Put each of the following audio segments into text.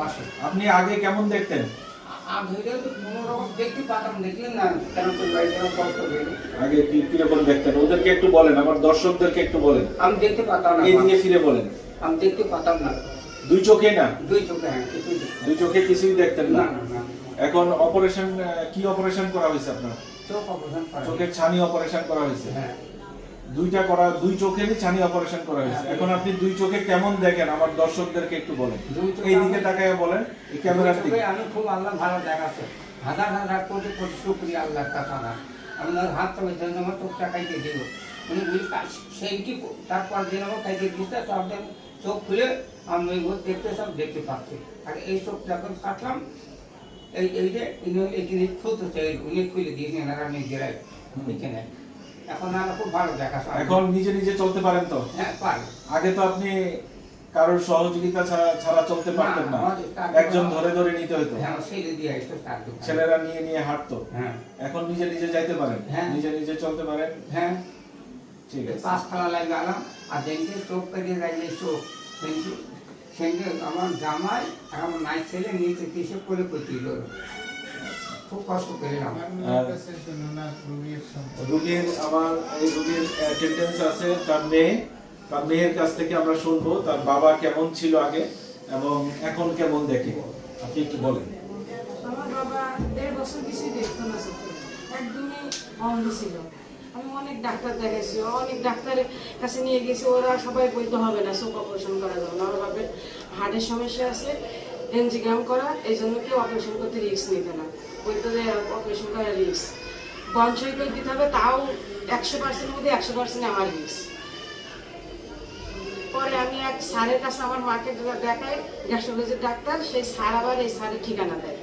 পাশে। আপনি আগে কেমন দেখতেন? আগে তো কোনোরকম দেখতে পাতাম, দেখলেন না কেন তো বাইরে কষ্ট পেয়ে। আগে কিরকম দেখতেন ওদেরকে একটু বলেন, আমার দর্শকদেরকে একটু বলেন। আমি দেখতে পাতাম না, এইদিকে ফিরে বলেন। আমি দেখতে পাতাম না। দুই চোখে না? দুই চোখে, হ্যাঁ কিছুই দেখতাম দুই চোখে কিছুই দেখতেন না? না না না। এখন অপারেশন, কি অপারেশন করা হয়েছে আপনার? চোখ অপারেশন করা। চোখের ছানি অপারেশন করা হয়েছে? হ্যাঁ। দুইটা করা, দুই চোখেরই ছানি অপারেশন করা হয়েছে। এখন আপনি দুই চোখে কেমন দেখেন আমার দর্শকদেরকে একটু বলেন। এইদিকে তাকায় বলেন, এই ক্যামেরার দিকে। আমি খুব আল্লাহ ভালো দেখাচ্ছে, হাজার হাজার কোটি কোটি শুকরিয়া আল্লাহর কাছে। আমার হাত তো ওই জন্য আমার চোখটা খাইতে দিল, উনি বলি সেই কি তারপর দিন আমার খাইতে দিচ্ছে, সব দিন চোখ খুলে আমি ওই দেখতে সব দেখতে পাচ্ছি। আর এই চোখ যখন কাটলাম, এই যে এই জিনিস খুলতেছে, উনি খুলে দিয়েছেন আর আমি গেলাই এখানে। এখন আমার খুব ভালো দেখাচ্ছে। এখন নিজে নিজে চলতে পারেন তো? হ্যাঁ পারি। আগে তো আপনি কারোর সহযোগিতা ছাড়া চলতে পারতেন না, একজন ধরে ধরে নিতে হতো। হ্যাঁ ছেলে দিয়ে আসতো তার দোকানে। ছেলেরা নিয়ে নিয়ে হাঁটতো। হ্যাঁ। এখন নিজে নিজে যাইতে পারেন? হ্যাঁ। নিজে নিজে চলতে পারেন? হ্যাঁ। ঠিক আছে। পাঁচ খালা লাগে গেলাম, আর যেদিকে চোখ পেরিয়ে যাইলে চোখ সেদিকে আমার জামাই আর আমার নাই ছেলে নিচে কিসে করে করছিল, খুব কষ্ট পেলাম। রুগীর, আমার এই রুগীর অ্যাটেন্ডেন্স আছে, তার মেয়ের কাছ থেকে আমরা শুনবো তার বাবা কেমন ছিল আগে এবং এখন কেমন দেখে। আপনি একটু বলেন। আমার বাবা 1.5 বছর বেশি দেখতো না চোখে, একদমই অন্ধ ছিল। আমি অনেক ডাক্তার দেখাইছি, অনেক ডাক্তারের কাছে নিয়ে গেছি, ওরা সবাই বলতে হবে না, চোখ অপারেশন করা যাবে না। আমার বাবার হার্টের সমস্যা আছে, এনজিওগ্রাম করা, এই জন্য কেউ অপারেশন করতে রিস্ক নিতে না, বলতে যে অপারেশন করা রিস্ক। বঞ্চয় করে দিতে হবে, তাও 100% মধ্যে 100% আমার রিস্ক। পরে আমি এক স্যারের কাছে আমার মাকে দেখাই, গ্যাস্ট্রোলজির ডাক্তার, সেই স্যার আবার এই স্যারের ঠিকানা দেয়।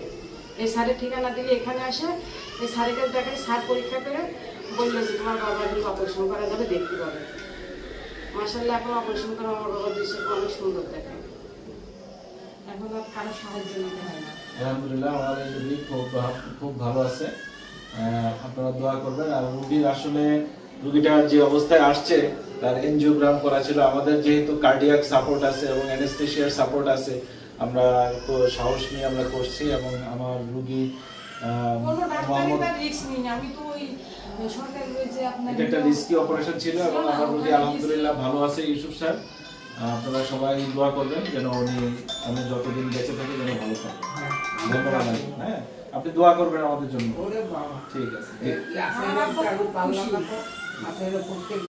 এই স্যারের ঠিকানা দিলে এখানে আসে, এই স্যারের কাছে দেখাই, স্যার পরীক্ষা করে বললো যে তোমার বাবা কিন্তু অপারেশন করা যাবে, দেখতে পাবে। মাশাআল্লাহ এখন অপারেশন করা আমার বাবা 2 চোখ অনেক সুন্দর দেখে, এখন আর কারো সাহায্য নিতে হয় না। আলহামদুলিল্লাহ, আমাদের রুগী খুব ভালো আছে। আপনারা দোয়া করবেন। আর রুগীর আসলে রুগীটা যে অবস্থায় আসছে তার এনজিওগ্রাম করা ছিল। আমাদের যেহেতু কার্ডিয়াক সাপোর্ট আছে এবং অ্যানেস্থেশিয়ার সাপোর্ট আছে, আমরা তো সাহস নিয়ে আমরা করছি। এবং আমার রুগী কোনো ডাক্তারই তার রিস্ক নিই না, আমি তো ওই সরকারি যে আপনার এটা একটা রিস্কি অপারেশন ছিল এবং আমার রুগী আলহামদুলিল্লাহ ভালো আছে। ইউসুফ স্যার, আপনারা সবাই দোয়া করবেন যেন আমি যতদিন বেঁচে থাকি যেন ভালো থাকি। ধন্যবাদ। হ্যাঁ, আপনি দোয়া করবেন আমাদের জন্য। ওরে বাবা, ঠিক আছে। এই আসলে পারলাম না তো, আসলে প্রত্যেক